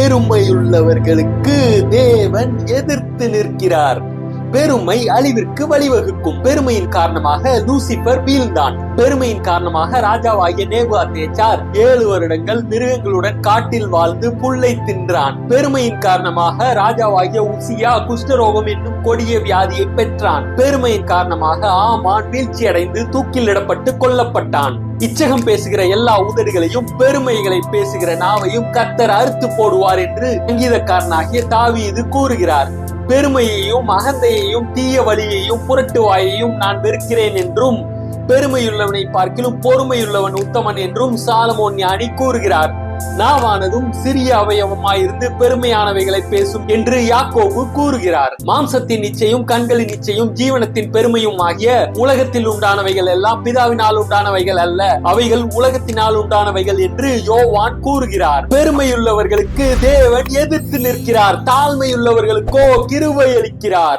பெருமையுள்ளவர்களுக்கு தேவன் எதிர்த்து நிற்கிறார். பெருமை அழிவிற்கு வழிவகுக்கும். பெருமையின் காரணமாக லூசிபர் வீழ்ந்தான். பெருமையின் காரணமாக ராஜாவாகிய நேபுகாத்நேச்சார் 7 வருடங்கள் மிருகங்களுடன் காட்டில் வாழ்ந்து புல்லை தின்றான். பெருமையின் காரணமாக ராஜாவாகிய உசியா குஷ்டரோகம் என்னும் கொடிய வியாதியை பெற்றான். பெருமையின் காரணமாக ஆமான் வீழ்ச்சியடைந்து தூக்கிலிடப்பட்டு கொல்லப்பட்டான். இச்சகம் பேசுகிற எல்லா உதடுகளையும் பெருமைகளை பேசுகிற நாவையும் கர்த்தர் அறுத்து போடுவார் என்று சங்கீதக்காரனாகிய தாவீது கூறுகிறார். பெருமையையும் அகந்தையையும் தீய வழியையும் புரட்டுவாயையும் நான் வெறுக்கிறேன் என்றும் பெருமையுள்ளவனை பார்க்கிலும் பொறுமையுள்ளவன் உத்தமன் என்றும் சாலமோன் ஞானி கூறுகிறார். நாவானதும் சிறிய அவயவமாயிருந்து பெருமையானவைகளை பேசும் என்று யாக்கோபு கூறுகிறார். மாம்சத்தின் இச்சையும் கண்களின் இச்சையும் ஜீவனத்தின் பெருமையும் ஆகிய உலகத்தில் உண்டானவைகள் எல்லாம் பிதாவினால் உண்டானவைகள் அல்ல, அவைகள் உலகத்தினால் உண்டானவைகள் என்று யோவான் கூறுகிறார். பெருமையுள்ளவர்களுக்கு தேவன் எதிர்த்து நிற்கிறார், தாழ்மையுள்ளவர்களுக்கோ கிருபை அளிக்கிறார்.